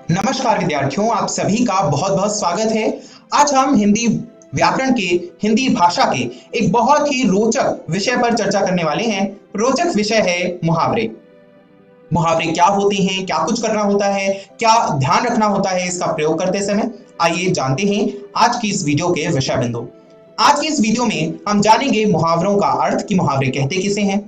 नमस्कार विद्यार्थियों, आप सभी का बहुत बहुत स्वागत है। आज हम हिंदी व्याकरण के, हिंदी भाषा के एक बहुत ही रोचक विषय पर चर्चा करने वाले हैं। रोचक विषय है मुहावरे। मुहावरे क्या होते हैं, क्या कुछ करना होता है, क्या ध्यान रखना होता है इसका प्रयोग करते समय। आइए जानते हैं आज की इस वीडियो के विषय बिंदु। आज की इस वीडियो में हम जानेंगे मुहावरों का अर्थ कि मुहावरे कहते किसे हैं।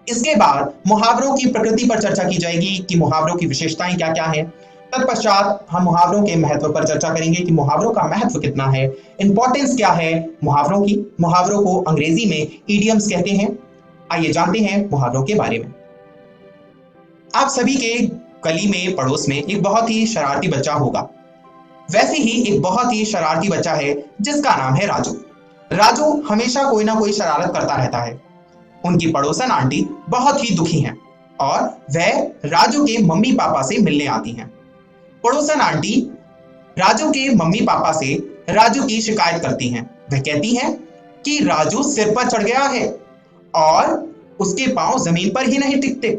इसके बाद मुहावरों की प्रकृति पर चर्चा की जाएगी कि मुहावरों की विशेषताएं क्या क्या है। तत्पश्चात हम मुहावरों के महत्व पर चर्चा करेंगे कि मुहावरों का महत्व कितना है, इंपॉर्टेंस क्या है मुहावरों की। मुहावरों को अंग्रेजी में इडियम्स कहते हैं। आइए जानते हैं मुहावरों के बारे में। आप सभी के गली में, पड़ोस में एक बहुत ही शरारती बच्चा होगा। वैसे ही एक बहुत ही शरारती बच्चा है जिसका नाम है राजू। राजू हमेशा कोई ना कोई शरारत करता रहता है। उनकी पड़ोसन आंटी बहुत ही दुखी हैं और वह राजू के मम्मी पापा से मिलने आती हैं। पड़ोसन आंटी राजू के मम्मी पापा से राजू की शिकायत करती हैं। वह कहती हैं कि राजू सिर पर चढ़ गया है और उसके पांव जमीन पर ही नहीं टिकते।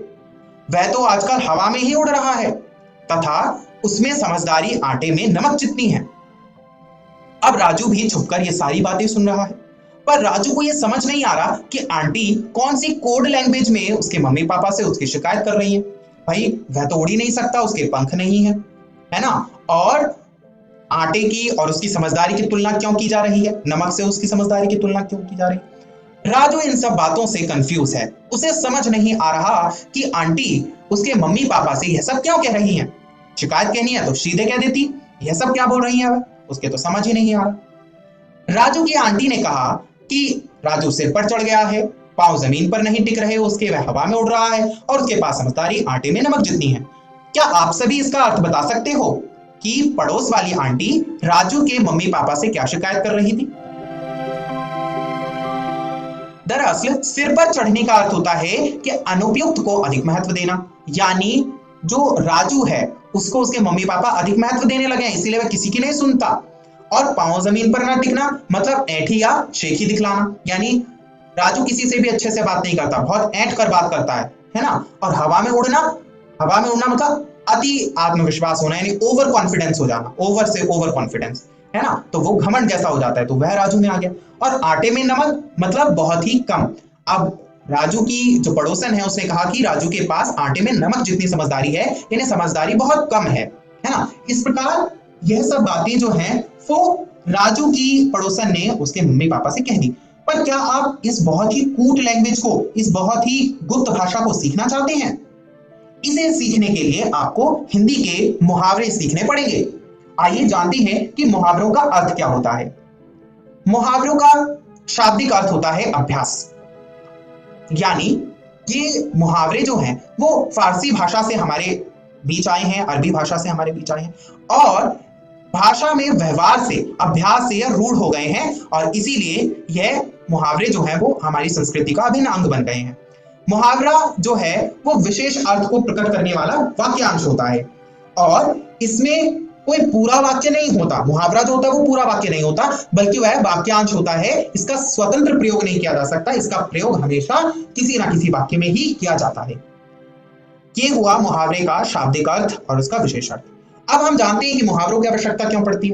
वह तो आजकल हवा में ही उड़ रहा है तथा उसमें समझदारी आटे में नमक जितनी है। अब राजू भी छुपकर ये सारी बातें सुन रहा है, पर राजू को ये समझ नहीं आ रहा कि आंटी कौन सी कोड लैंग्वेज में उसके मम्मी पापा से उसकी शिकायत कर रही है। भाई वह तो उड़ ही नहीं सकता, उसके पंख नहीं है, है ना। और आटे की और उसकी समझदारी की तुलना क्यों की जा रही है, नमक से उसकी समझदारी की तुलना क्यों की जा रही है। राजू इन सब बातों से कंफ्यूज है। उसे समझ नहीं आ रहा कि आंटी उसके मम्मी पापा से यह सब क्यों कह रही हैं। शिकायत कहनी है तो सीधे कह देती, यह सब क्या बोल रही है, उसके तो समझ ही नहीं आ रहा। राजू की आंटी ने कहा कि राजू सिर पर चढ़ गया है, पांव जमीन पर नहीं टिक रहे उसके, वह हवा में उड़ रहा है और उसके पास समझदारी आटे में नमक जितनी है। क्या आप सभी इसका अर्थ बता सकते हो कि पड़ोस वाली आंटी राजू के मम्मी पापा से क्या शिकायत कर रही थी। दरअसल सिर पर चढ़ने का अर्थ होता है कि अनुपयुक्त को अधिक महत्व देना, यानी जो राजू है उसको उसके मम्मी पापा अधिक महत्व देने लगे हैं, इसीलिए वह किसी की नहीं सुनता। और पांव जमीन पर ना टिकना मतलब ऐठी या शेखी दिखलाना, यानी राजू किसी से भी अच्छे से बात नहीं करता, बहुत ऐंठ कर बात करता है ना। और हवा में उड़ना, हवा में उड़ना मतलब अति आत्मविश्वास होना, यानी ओवर कॉन्फिडेंस हो जाना, ओवर से ओवर कॉन्फिडेंस, है ना। तो वो घमंड जैसा हो जाता है, तो वह राजू में आ गया। और आटे में नमक मतलब बहुत ही कम। अब राजू की जो पड़ोसन है उसने कहा कि राजू के पास आटे में नमक जितनी समझदारी है, यानी समझदारी बहुत कम है ना। इस प्रकार यह सब बातें जो हैं वो राजू की पड़ोसन ने उसके मम्मी पापा से कह दी। पर क्या आप इस बहुत ही कूट लैंग्वेज को, इस बहुत ही गुप्त भाषा को सीखना चाहते हैं? इसे सीखने के लिए आपको हिंदी के मुहावरे सीखने पड़ेंगे। आइए जानते हैं कि मुहावरों का अर्थ क्या होता है। मुहावरों का शाब्दिक अर्थ होता है अभ्यास, यानी ये मुहावरे जो हैं वो फारसी भाषा से हमारे बीच आए हैं, अरबी भाषा से हमारे बीच आए हैं और भाषा में व्यवहार से, अभ्यास से यह रूढ़ हो गए हैं और इसीलिए यह मुहावरे जो हैं वो हमारी संस्कृति का अभिन्न अंग बन गए हैं। मुहावरा जो है वो विशेष अर्थ को प्रकट करने वाला वाक्यांश होता है और इसमें कोई पूरा वाक्य नहीं होता। मुहावरा जो होता है वो पूरा वाक्य नहीं होता, बल्कि वह वाक्यांश होता है। इसका स्वतंत्र प्रयोग नहीं किया जा सकता, इसका प्रयोग हमेशा किसी ना किसी वाक्य में ही किया जाता है। ये हुआ मुहावरे का शाब्दिक अर्थ और उसका विशेष अर्थ। अब हम जानते हैं कि मुहावरों की आवश्यकता क्यों पड़ती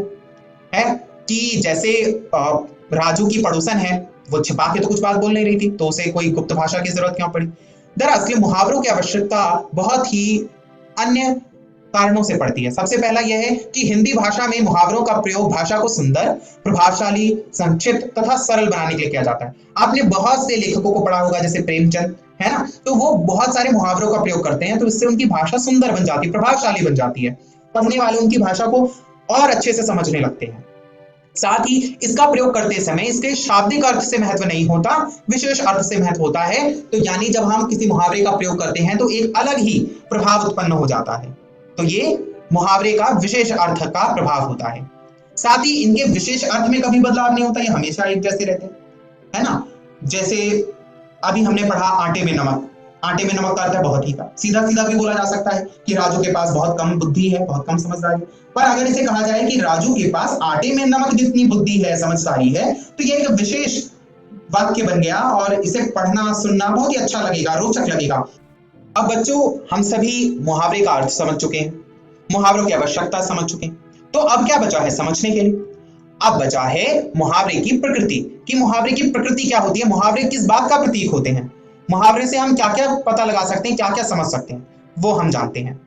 है कि जैसे राजू की पड़ोसन है, वो छिपा के तो कुछ बात बोल नहीं रही थी, तो उसे कोई गुप्त भाषा की जरूरत क्यों पड़ी। दरअसल मुहावरों की आवश्यकता बहुत ही अन्य कारणों से पड़ती है। सबसे पहला यह है कि हिंदी भाषा में मुहावरों का प्रयोग भाषा को सुंदर, प्रभावशाली, संक्षिप्त तथा सरल बनाने के लिए किया जाता है। आपने बहुत से लेखकों को पढ़ा होगा, जैसे प्रेमचंद, है ना, तो वो बहुत सारे मुहावरों का प्रयोग करते हैं, तो इससे उनकी भाषा सुंदर बन जाती है, प्रभावशाली बन जाती है। पढ़ने वाले उनकी भाषा को और अच्छे से समझने लगते हैं। साथ ही इसका प्रयोग करते समय इसके शाब्दिक अर्थ से महत्व नहीं होता, विशेष अर्थ से महत्व होता है। तो यानी जब हम किसी मुहावरे का प्रयोग करते हैं तो एक अलग ही प्रभाव उत्पन्न हो जाता है। तो ये मुहावरे का विशेष अर्थ का प्रभाव होता है। साथ ही इनके विशेष अर्थ में कभी बदलाव नहीं होता, ये हमेशा एक जैसे रहते हैं, है ना। जैसे अभी हमने पढ़ा आटे में नमक। आटे में नमक का अर्थ है बहुत ही कम। सीधा सीधा भी बोला जा सकता है कि राजू के पास बहुत कम बुद्धि है, बहुत कम समझदारी। पर अगर इसे कहा जाए कि राजू के पास आटे में नमक जितनी बुद्धि है, समझदारी है, तो ये एक विशेष वाक्य बन गया और इसे पढ़ना सुनना बहुत ही अच्छा लगेगा, रोचक लगेगा। अब बच्चों हम सभी मुहावरे का अर्थ समझ चुके हैं। मुहावरों की आवश्यकता समझ चुके हैं। तो अब क्या बचा है समझने के लिए? अब बचा है मुहावरे की प्रकृति, कि मुहावरे की प्रकृति क्या होती है, मुहावरे किस बात का प्रतीक होते हैं, मुहावरे से हम क्या क्या पता लगा सकते हैं, क्या क्या समझ सकते हैं, वो हम जानते हैं।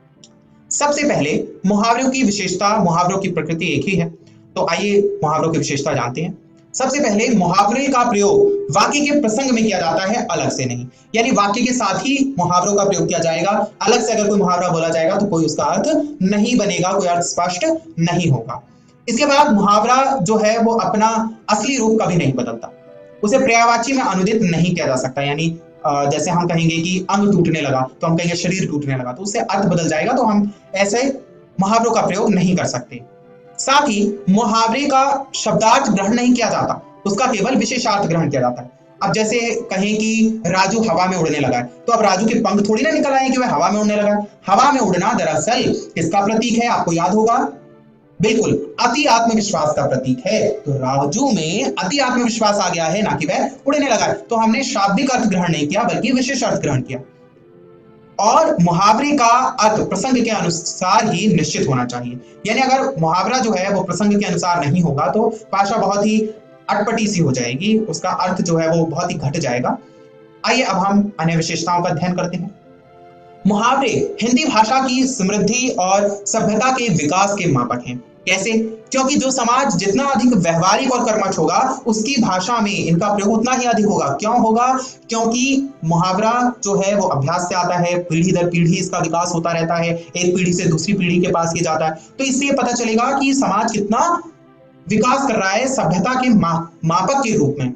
सबसे पहले मुहावरों की विशेषता, मुहावरों की प्रकृति एक ही है, तो आइए मुहावरों की विशेषता जानते हैं। सबसे पहले मुहावरे का प्रयोग वाक्य के प्रसंग में किया जाता है, अलग से नहीं। यानी वाक्य के साथ ही मुहावरों का प्रयोग किया जाएगा, अलग से अगर कोई मुहावरा बोला जाएगा तो कोई उसका अर्थ नहीं बनेगा, कोई अर्थ स्पष्ट नहीं होगा। इसके बाद मुहावरा जो है वो अपना असली रूप कभी नहीं बदलता, उसे पर्यायवाची में अनुदित नहीं किया जा सकता। यानी जैसे हम कहेंगे कि अंग टूटने लगा तो हम कहेंगे शरीर टूटने लगा, तो उससे अर्थ बदल जाएगा, तो हम ऐसे मुहावरों का प्रयोग नहीं कर सकते। साथ ही मुहावरे का शब्दार्थ ग्रहण नहीं किया जाता, उसका केवल विशेषार्थ ग्रहण किया जाता है। अब जैसे कहें कि राजू हवा में उड़ने लगा है, तो अब राजू के पंख थोड़ी ना निकल आए कि वह हवा में उड़ने लगा है। हवा में उड़ना दरअसल किसका प्रतीक है, आपको याद होगा, बिल्कुल अति आत्मविश्वास का प्रतीक है। तो राजू में अति आत्मविश्वास आ गया है, ना कि वह उड़ने लगा है। तो हमने शाब्दिक अर्थ ग्रहण नहीं किया बल्कि विशेष अर्थ ग्रहण किया। और मुहावरे का अर्थ प्रसंग के अनुसार ही निश्चित होना चाहिए। यानी अगर मुहावरा जो है वो प्रसंग के अनुसार नहीं होगा तो भाषा बहुत ही अटपटी सी हो जाएगी, उसका अर्थ जो है वो बहुत ही घट जाएगा। आइए अब हम अन्य विशेषताओं का अध्ययन करते हैं। मुहावरे हिंदी भाषा की समृद्धि और सभ्यता के विकास के मापक हैं। कैसे? क्योंकि जो समाज जितना अधिक व्यवहारिक और कर्मठ होगा, उसकी भाषा में इनका प्रयोग उतना ही अधिक होगा। क्यों होगा? क्योंकि मुहावरा जो है वो अभ्यास से आता है, पीढ़ी दर पीढ़ी इसका विकास होता रहता है, एक पीढ़ी से दूसरी पीढ़ी के पास किया जाता है। तो इससे पता चलेगा कि समाज कितना विकास कर रहा है सभ्यता के मापक के रूप में।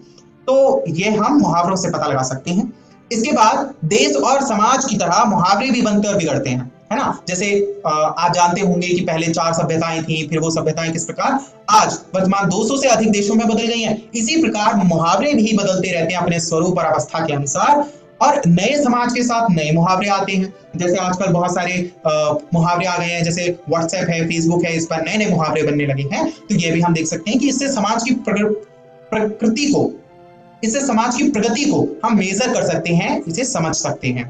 तो ये हम मुहावरों से पता लगा सकते हैं। इसके बाद देश और समाज की तरह मुहावरे भी बनते और बिगड़ते हैं, है ना। जैसे आप जानते होंगे कि पहले 4 सभ्यताएं थी, फिर वो सभ्यताएं किस प्रकार आज वर्तमान 200 से अधिक देशों में बदल गई हैं। इसी प्रकार मुहावरे भी बदलते रहते हैं अपने स्वरूप और अवस्था के अनुसार, और नए समाज के साथ नए मुहावरे आते हैं। जैसे आजकल बहुत सारे मुहावरे आ गए हैं, जैसे व्हाट्सएप है, फेसबुक है, इस पर नए नए मुहावरे बनने लगे हैं। तो ये भी हम देख सकते हैं कि इससे समाज की प्रकृति को, इससे समाज की प्रगति को हम मेजर कर सकते हैं, इसे समझ सकते हैं।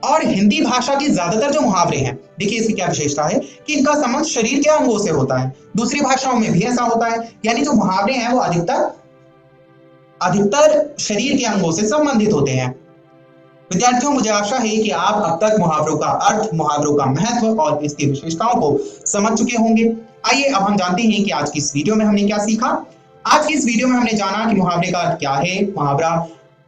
और हिंदी भाषा की ज्यादातर जो मुहावरे हैं, देखिए इसकी क्या विशेषता है कि इनका संबंध शरीर के अंगों से होता है। दूसरी भाषाओं में भी ऐसा होता है, यानी जो मुहावरे हैं वो अधिकतर शरीर के अंगों से संबंधित होते हैं। विद्यार्थियों, मुझे आशा है कि आप अब तक मुहावरों का अर्थ, मुहावरों का महत्व और इसकी विशेषताओं को समझ चुके होंगे। आइए अब हम जानते हैं कि आज की इस वीडियो में हमने क्या सीखा। आज की इस वीडियो में हमने जाना कि मुहावरे का अर्थ क्या है। मुहावरा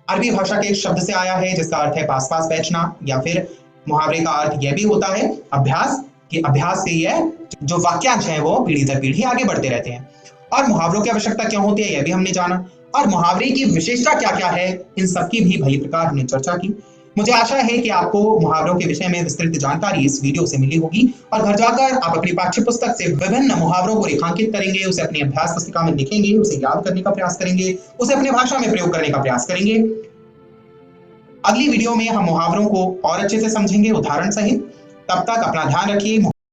अरबी भाषा के एक शब्द से आया है जिसका अर्थ है पास पास बैठना, या फिर मुहावरे का अर्थ यह भी होता है अभ्यास, कि अभ्यास से यह जो वाक्यांश है वो पीढ़ी दर पीढ़ी आगे बढ़ते रहते हैं। और मुहावरों की आवश्यकता क्यों होती है यह भी हमने जाना, और मुहावरे की विशेषता क्या क्या है, इन सबकी भी भली प्रकार हमने चर्चा की। मुझे आशा है कि आपको मुहावरों के विषय में विस्तृत जानकारी इस वीडियो से मिली होगी, और घर जाकर आप अपनी पाठ्य पुस्तक से विभिन्न मुहावरों को रेखांकित करेंगे, उसे अपनी अभ्यास पुस्तिका में लिखेंगे, उसे याद करने का प्रयास करेंगे, उसे अपनी भाषा में प्रयोग करने का प्रयास करेंगे। अगली वीडियो में हम मुहावरों को और अच्छे से समझेंगे उदाहरण सहित। तब तक अपना ध्यान रखिए।